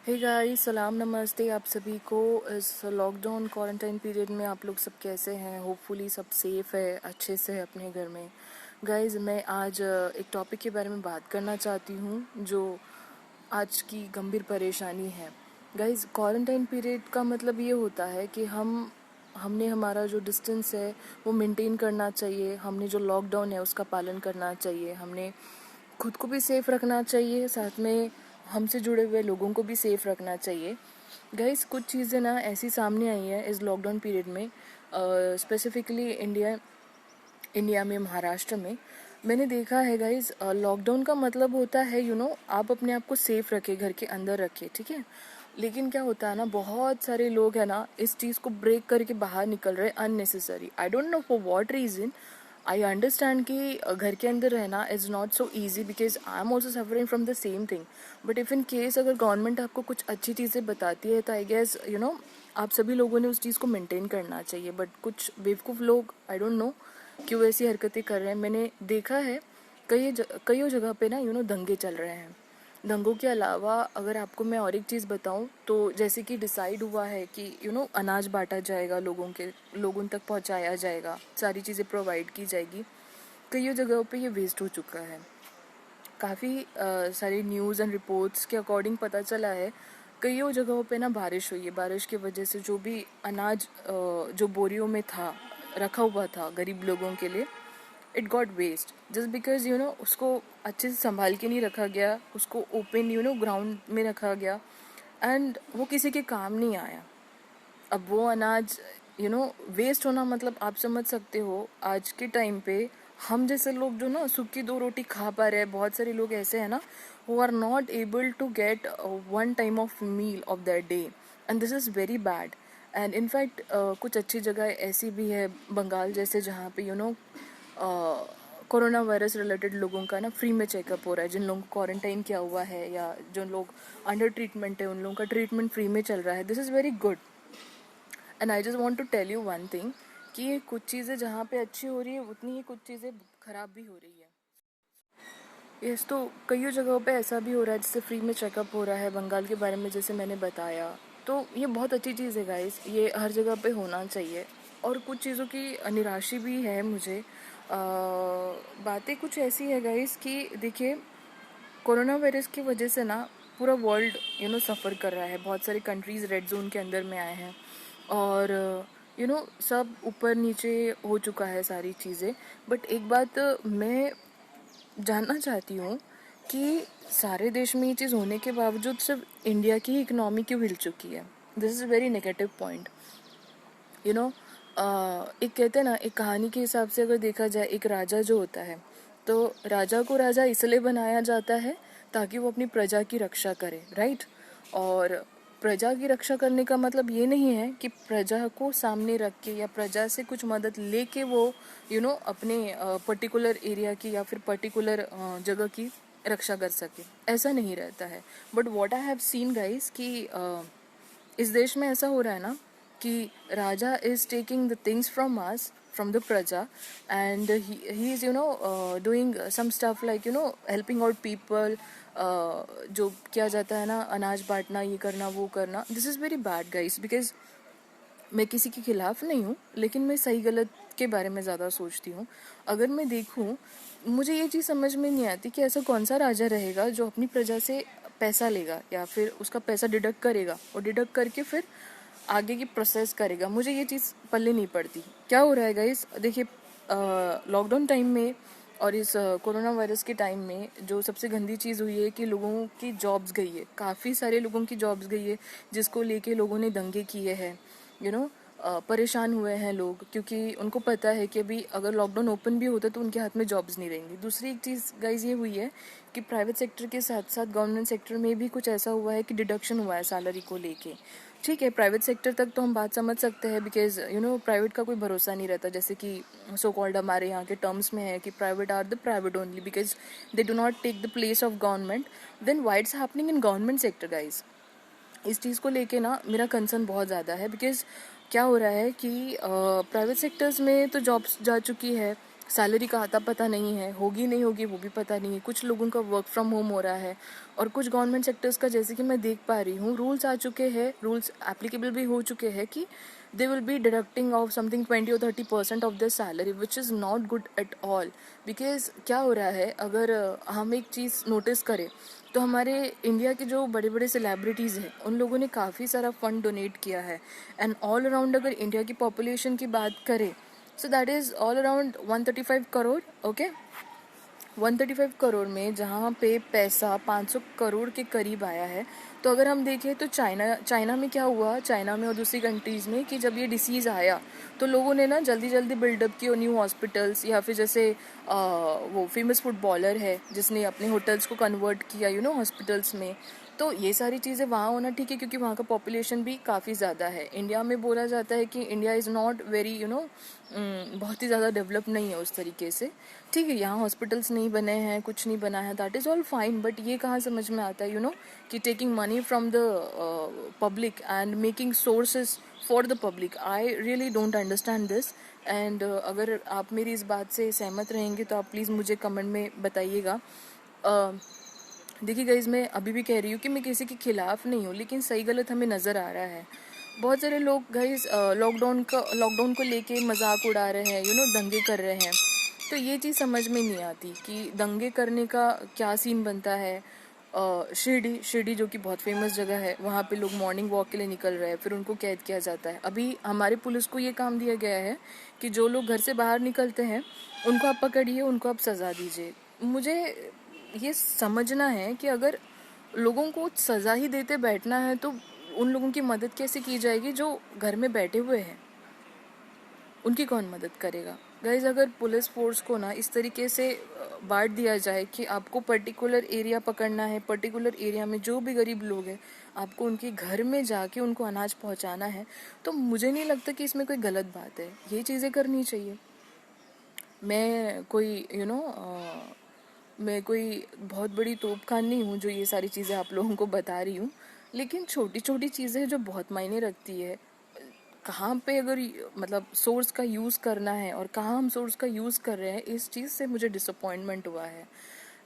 Hey guys, सलाम नमस्ते आप सभी को। इस लॉकडाउन क्वारंटाइन पीरियड में आप लोग सब कैसे हैं? होपफुली सब सेफ़ है, अच्छे से है अपने घर में। गाइस, मैं आज एक टॉपिक के बारे में बात करना चाहती हूँ जो आज की गंभीर परेशानी है। गाइस, क्वारंटाइन पीरियड का मतलब ये होता है कि हमने हमारा जो डिस्टेंस है वो मेंटेन करना चाहिए। हमने जो लॉकडाउन है उसका पालन करना चाहिए। हमने खुद को भी सेफ रखना चाहिए, साथ में हमसे जुड़े हुए लोगों को भी सेफ रखना चाहिए। गाइस, कुछ चीज़ें ना ऐसी सामने आई हैं इस लॉकडाउन पीरियड में, स्पेसिफिकली इंडिया में, महाराष्ट्र में। मैंने देखा है गाइस, लॉकडाउन का मतलब होता है आप अपने आप को सेफ रखें, घर के अंदर रखें, ठीक है। लेकिन क्या होता है ना, बहुत सारे लोग हैं ना इस चीज़ को ब्रेक करके बाहर निकल रहे unnecessary. I don't know for what reason. I understand कि घर के अंदर रहना is not so easy because I am also suffering from the same thing. But if in case अगर गवर्नमेंट आपको कुछ अच्छी चीज़ें बताती है तो आई गेस आप सभी लोगों ने उस चीज़ को मेंटेन करना चाहिए। बट कुछ बेवकूफ़ लोग, आई डोंट नो क्यों ऐसी हरकतें कर रहे हैं। मैंने देखा है कई जगह पे ना दंगे चल रहे हैं। दंगों के अलावा अगर आपको मैं और एक चीज़ बताऊं तो जैसे कि डिसाइड हुआ है कि अनाज बांटा जाएगा, लोगों तक पहुंचाया जाएगा, सारी चीज़ें प्रोवाइड की जाएगी। कई जगहों पे ये वेस्ट हो चुका है। काफ़ी सारी न्यूज़ एंड रिपोर्ट्स के अकॉर्डिंग पता चला है कई जगहों पे ना बारिश हुई है। बारिश की वजह से जो भी अनाज जो बोरियों में था, रखा हुआ था गरीब लोगों के लिए, it got waste just because उसको अच्छे से संभाल के नहीं रखा गया, उसको ओपन ग्राउंड में रखा गया एंड वो किसी के काम नहीं आया। अब वो अनाज वेस्ट होना मतलब आप समझ सकते हो। आज के टाइम पे हम जैसे लोग जो ना सूखी दो रोटी खा पा रहे हैं, बहुत सारे लोग ऐसे हैं ना who are not able to get one time of meal of that day, and this is very bad. And in fact कुछ अच्छी जगह ऐसी भी है, बंगाल जैसे, जहाँ पे कोरोना वायरस रिलेटेड लोगों का ना फ्री में चेकअप हो रहा है। जिन लोगों को क्वारंटाइन किया हुआ है या जो लोग अंडर ट्रीटमेंट है उन लोगों का ट्रीटमेंट फ्री में चल रहा है। This is very good. And I just want to tell you one thing कि कुछ चीज़ें जहाँ पे अच्छी हो रही है उतनी ही कुछ चीज़ें खराब भी हो रही है। यस, तो कई जगहों पे ऐसा भी हो रहा है जिससे फ्री में चेकअप हो रहा है। बंगाल के बारे में जैसे मैंने बताया, तो ये बहुत अच्छी चीज़ है गाइस, ये हर जगह पे होना चाहिए। और कुछ चीज़ों की निराशा भी है मुझे। बातें कुछ ऐसी है गाइस कि देखिए, कोरोना वायरस की वजह से ना पूरा वर्ल्ड सफ़र कर रहा है। बहुत सारे कंट्रीज़ रेड जोन के अंदर में आए हैं और सब ऊपर नीचे हो चुका है सारी चीज़ें। बट एक बात मैं जानना चाहती हूँ कि सारे देश में ये चीज़ होने के बावजूद सिर्फ इंडिया की ही इकोनॉमी क्यों हिल चुकी है? This is very negative point. You know एक कहते हैं ना, एक कहानी के हिसाब से अगर देखा जाए, एक राजा जो होता है तो राजा को राजा इसलिए बनाया जाता है ताकि वो अपनी प्रजा की रक्षा करे, राइट। और प्रजा की रक्षा करने का मतलब ये नहीं है कि प्रजा को सामने रख के या प्रजा से कुछ मदद लेके वो अपने पर्टिकुलर एरिया की या फिर पर्टिकुलर जगह की रक्षा कर सके, ऐसा नहीं रहता है। But what I have seen guys कि इस देश में ऐसा हो रहा है ना कि raja is taking the things from us, from the praja, and he is doing some stuff like helping out people. जो किया जाता है ना, अनाज बांटना, ये करना वो करना, this is very bad guys. Because मैं किसी के खिलाफ नहीं हूँ, लेकिन मैं सही गलत के बारे में ज़्यादा सोचती हूँ। अगर मैं देखूँ, मुझे ये चीज़ समझ में नहीं आती कि ऐसा कौन सा राजा रहेगा जो अपनी प्रजा से पैसा लेगा या फिर उसका पैसा डिडक्ट करेगा और डिडक्ट करके फिर आगे की प्रोसेस करेगा। मुझे ये चीज़ पल्ले नहीं पड़ती। क्या हो रहा है गाइस, देखिए, लॉकडाउन टाइम में और इस कोरोना वायरस के टाइम में जो सबसे गंदी चीज़ हुई है कि लोगों की जॉब्स गई है, काफ़ी सारे लोगों की जॉब्स गई है, जिसको लेके लोगों ने दंगे किए हैं। परेशान हुए हैं लोग, क्योंकि उनको पता है कि अभी अगर लॉकडाउन ओपन भी होता तो उनके हाथ में जॉब्स नहीं रहेंगी। दूसरी एक चीज़ गाइज ये हुई है कि प्राइवेट सेक्टर के साथ साथ गवर्नमेंट सेक्टर में भी कुछ ऐसा हुआ है कि डिडक्शन हुआ है सैलरी को लेके। ठीक है, प्राइवेट सेक्टर तक तो हम बात समझ सकते हैं बिकॉज प्राइवेट का कोई भरोसा नहीं रहता। जैसे कि सो कॉल्ड हमारे यहाँ के टर्म्स में है कि private are the private only because they do not take the place of government. Then why it's happening in government sector guys? इस चीज़ को लेके ना मेरा कंसर्न बहुत ज़्यादा है। बिकॉज क्या हो रहा है कि प्राइवेट सेक्टर्स में तो जॉब्स जा चुकी है, सैलरी का आता पता नहीं है, होगी नहीं होगी वो भी पता नहीं है। कुछ लोगों का वर्क फ्रॉम होम हो रहा है, और कुछ गवर्नमेंट सेक्टर्स का जैसे कि मैं देख पा रही हूँ, रूल्स आ चुके हैं, रूल्स एप्लीकेबल भी हो चुके हैं कि they will be deducting of something 20 or 30% of the salary, which is not good at all. Because क्या हो रहा है, अगर हम एक चीज़ नोटिस करें तो हमारे इंडिया के जो बड़े बड़े सेलिब्रिटीज़ हैं उन लोगों ने काफ़ी सारा फंड डोनेट किया है। एंड ऑल अराउंड अगर इंडिया की पॉपुलेशन की बात करें, so that is all around 135 crore, okay. 135 crore में जहाँ पे पैसा 500 करोड़ के करीब आया है, तो अगर हम देखें तो चाइना में क्या हुआ, चाइना में और दूसरी कंट्रीज़ में, कि जब ये डिसीज़ आया तो लोगों ने ना जल्दी जल्दी बिल्डअप किए न्यू हॉस्पिटल्स, या फिर जैसे वो फेमस फुटबॉलर है जिसने अपने होटल्स को कन्वर्ट किया हॉस्पिटल्स में। तो ये सारी चीज़ें वहाँ होना ठीक है, क्योंकि वहाँ का पॉपुलेशन भी काफ़ी ज़्यादा है। इंडिया में बोला जाता है कि इंडिया इज़ नॉट वेरी बहुत ही ज़्यादा डेवलप नहीं है उस तरीके से। ठीक है, यहाँ हॉस्पिटल्स नहीं बने हैं, कुछ नहीं बना है, that is all fine, but ये कहाँ समझ में आता है कि taking money from the public and making sources for the public. I really don't understand this. And अगर आप मेरी इस बात से सहमत रहेंगे तो आप प्लीज़ मुझे कमेंट में बताइएगा। देखिए गाइज, मैं अभी भी कह रही हूँ कि मैं किसी के खिलाफ नहीं हूँ, लेकिन सही गलत हमें नज़र आ रहा है। बहुत सारे लोग गाइज लॉकडाउन को लेके मजाक उड़ा रहे हैं, दंगे कर रहे हैं। तो ये चीज़ समझ में नहीं आती कि दंगे करने का क्या सीन बनता है। शिरडी जो कि बहुत फेमस जगह है, वहाँ पे लोग मॉर्निंग वॉक के लिए निकल रहे हैं, फिर उनको कैद किया जाता है। अभी हमारे पुलिस को ये काम दिया गया है कि जो लोग घर से बाहर निकलते हैं उनको आप पकड़िए, उनको आप सज़ा दीजिए। मुझे ये समझना है कि अगर लोगों को सज़ा ही देते बैठना है तो उन लोगों की मदद कैसे की जाएगी जो घर में बैठे हुए हैं, उनकी कौन मदद करेगा। गाइज, अगर पुलिस फोर्स को ना इस तरीके से बांट दिया जाए कि आपको पर्टिकुलर एरिया पकड़ना है, पर्टिकुलर एरिया में जो भी गरीब लोग हैं आपको उनके घर में जाके उनको अनाज पहुंचाना है, तो मुझे नहीं लगता कि इसमें कोई गलत बात है। ये चीज़ें करनी चाहिए। मैं कोई मैं कोई बहुत बड़ी तोपखान नहीं हूँ जो ये सारी चीज़ें आप लोगों को बता रही हूँ, लेकिन छोटी छोटी चीज़ें जो बहुत मायने रखती है। कहाँ पे अगर मतलब सोर्स का यूज़ करना है और कहाँ हम सोर्स का यूज़ कर रहे हैं, इस चीज़ से मुझे डिसअपॉइंटमेंट हुआ है।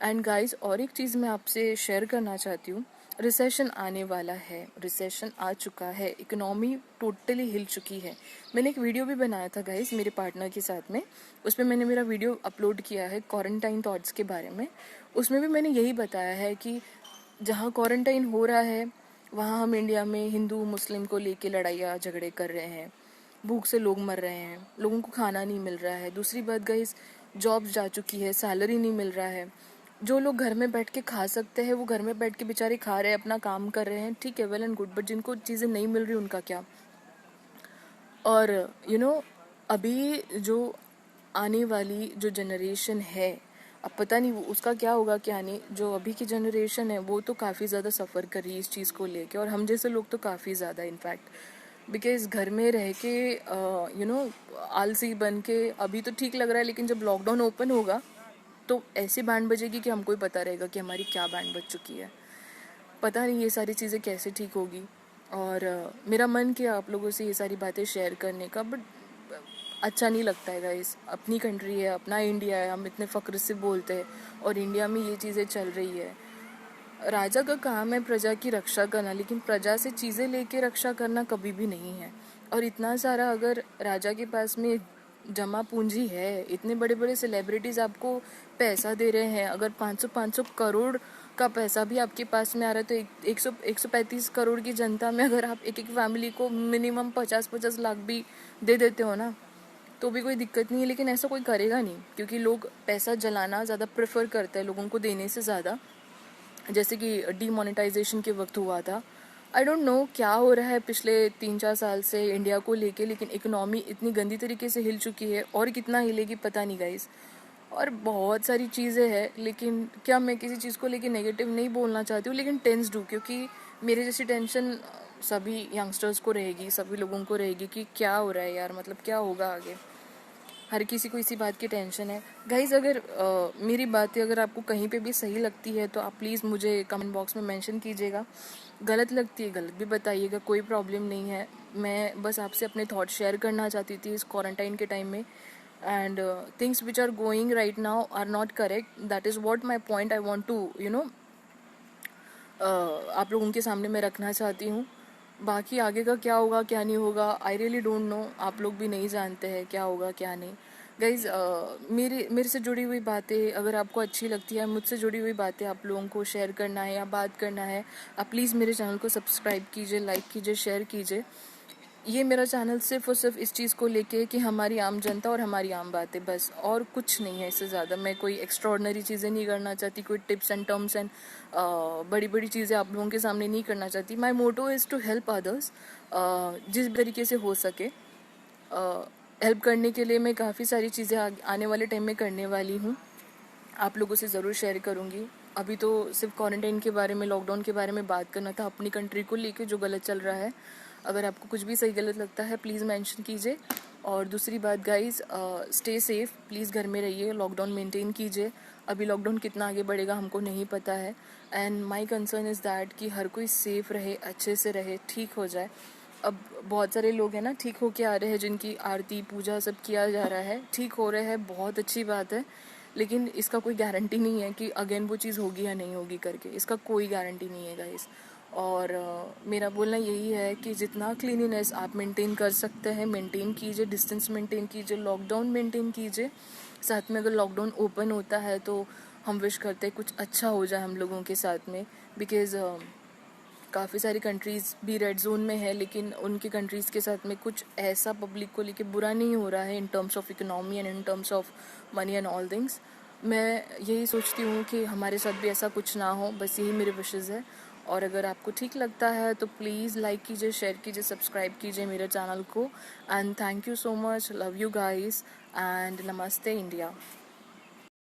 एंड गाइस, और एक चीज़ मैं आपसे शेयर करना चाहती हूँ। रिसेशन आने वाला है, रिसेशन आ चुका है, इकोनॉमी टोटली हिल चुकी है। मैंने एक वीडियो भी बनाया था गाइस मेरे पार्टनर के साथ में, उसमें मैंने मेरा वीडियो अपलोड किया है क्वारंटाइन थॉट्स के बारे में। उसमें भी मैंने यही बताया है कि जहाँ क्वारंटाइन हो रहा है वहाँ हम इंडिया में हिंदू मुस्लिम को लेके लड़ाइयाँ झगड़े कर रहे हैं, भूख से लोग मर रहे हैं, लोगों को खाना नहीं मिल रहा है। दूसरी बात गाइस, जॉब्स जा चुकी है, सैलरी नहीं मिल रहा है। जो लोग घर में बैठ के खा सकते हैं वो घर में बैठ के बेचारे खा रहे हैं, अपना काम कर रहे हैं, ठीक है, वेल एंड गुड, बट जिनको चीज़ें नहीं मिल रही उनका क्या। और अभी जो आने वाली जो जनरेशन है, अब पता नहीं उसका क्या होगा, क्या नहीं। जो अभी की जनरेशन है वो तो काफ़ी ज़्यादा सफ़र कर रही है इस चीज़ को लेके, और हम जैसे लोग तो काफ़ी ज़्यादा इनफैक्ट, बिकॉज घर में रह के आलसी बन के अभी तो ठीक लग रहा है, लेकिन जब लॉकडाउन ओपन होगा तो ऐसी बैंड बजेगी कि हमको ही पता रहेगा कि हमारी क्या बैंड बज चुकी है। पता नहीं ये सारी चीज़ें कैसे ठीक होगी। और मेरा मन किया आप लोगों से ये सारी बातें शेयर करने का, बट अच्छा नहीं लगता है गाइस। अपनी कंट्री है, अपना इंडिया है, हम इतने फ़ख्र से बोलते हैं, और इंडिया में ये चीज़ें चल रही है। राजा का काम है प्रजा की रक्षा करना, लेकिन प्रजा से चीज़ें लेके रक्षा करना कभी भी नहीं है। और इतना सारा अगर राजा के पास में जमा पूंजी है, इतने बड़े बड़े सेलिब्रिटीज़ आपको पैसा दे रहे हैं, अगर 500 करोड़ का पैसा भी आपके पास में आ रहा है, तो 135 करोड़ की जनता में अगर आप एक एक फैमिली को मिनिमम 50-50 लाख भी दे देते हो ना, तो भी कोई दिक्कत नहीं है। लेकिन ऐसा कोई करेगा नहीं, क्योंकि लोग पैसा जलाना ज़्यादा प्रेफर करते हैं लोगों को देने से ज़्यादा, जैसे कि डीमोनेटाइजेशन के वक्त हुआ था। आई डोंट नो क्या हो रहा है पिछले 3-4 साल से इंडिया को लेके, लेकिन इकोनॉमी इतनी गंदी तरीके से हिल चुकी है, और कितना हिलेगी पता नहीं गाइस। और बहुत सारी चीज़ें हैं, लेकिन क्या मैं किसी चीज़ को लेके नेगेटिव नहीं बोलना चाहती हूँ, लेकिन टेंस डू, क्योंकि मेरे जैसी टेंशन सभी यंगस्टर्स को रहेगी, सभी लोगों को रहेगी कि क्या हो रहा है यार, मतलब क्या होगा आगे। हर किसी को इसी बात की टेंशन है गाइज। अगर मेरी बातें अगर आपको कहीं पे भी सही लगती है तो आप प्लीज़ मुझे कमेंट बॉक्स में मेंशन कीजिएगा। गलत लगती है गलत भी बताइएगा, कोई प्रॉब्लम नहीं है। मैं बस आपसे अपने थॉट शेयर करना चाहती थी इस क्वारंटाइन के टाइम में। and things which are going right now are not correct. That is what my point I want to आप लोगों के सामने मैं रखना चाहती हूँ. बाकी आगे का क्या होगा क्या नहीं होगा आई रियली डोंट नो. आप लोग भी नहीं जानते हैं क्या होगा क्या नहीं. गाइज मेरे से जुड़ी हुई बातें अगर आपको अच्छी लगती है, मुझसे जुड़ी हुई बातें आप लोगों को शेयर करना है या बात करना है, आप प्लीज़ मेरे चैनल को सब्सक्राइब कीजिए, लाइक कीजिए, शेयर कीजिए. ये मेरा चैनल सिर्फ और सिर्फ इस चीज़ को लेके कि हमारी आम जनता और हमारी आम बातें, बस और कुछ नहीं है इससे ज़्यादा. मैं कोई एक्स्ट्रॉर्डनरी चीज़ें नहीं करना चाहती, कोई टिप्स एंड टर्म्स एंड बड़ी बड़ी चीज़ें आप लोगों के सामने नहीं करना चाहती. My motto is to help others जिस तरीके से हो सके. हेल्प करने के लिए मैं काफ़ी सारी चीज़ें आने वाले टाइम में करने वाली हूँ, आप लोगों से ज़रूर शेयर करूँगी. अभी तो सिर्फ क्वारंटाइन के बारे में, लॉकडाउन के बारे में बात करना था, अपनी कंट्री को लेके जो गलत चल रहा है. अगर आपको कुछ भी सही गलत लगता है प्लीज़ मेंशन कीजिए. और दूसरी बात गाइस, स्टे सेफ, प्लीज़ घर में रहिए, लॉकडाउन मेंटेन कीजिए. अभी लॉकडाउन कितना आगे बढ़ेगा हमको नहीं पता है. And my concern is that कि हर कोई सेफ रहे, अच्छे से रहे, ठीक हो जाए. अब बहुत सारे लोग हैं ना ठीक होके आ रहे हैं, जिनकी आरती पूजा सब किया जा रहा है, ठीक हो रहे हैं, बहुत अच्छी बात है. लेकिन इसका कोई गारंटी नहीं है कि अगेन वो चीज़ होगी या नहीं होगी करके, इसका कोई गारंटी नहीं है गाइस. और मेरा बोलना यही है कि जितना क्लीनिनेस आप मेंटेन कर सकते हैं मेंटेन कीजिए, डिस्टेंस मेंटेन कीजिए, लॉकडाउन मेंटेन कीजिए. साथ में अगर लॉकडाउन ओपन होता है तो हम विश करते हैं कुछ अच्छा हो जाए हम लोगों के साथ में. बिकॉज़ काफ़ी सारी कंट्रीज़ भी रेड जोन में है, लेकिन उनकी कंट्रीज़ के साथ में कुछ ऐसा पब्लिक को लेके बुरा नहीं हो रहा है in terms of economy and in terms of money and all things. मैं यही सोचती हूँ कि हमारे साथ भी ऐसा कुछ ना हो, बस यही मेरे विशेज़ है. और अगर आपको ठीक लगता है तो प्लीज़ लाइक कीजिए, शेयर कीजिए, सब्सक्राइब कीजिए मेरे चैनल को. And thank you so much, love you guys, and नमस्ते इंडिया.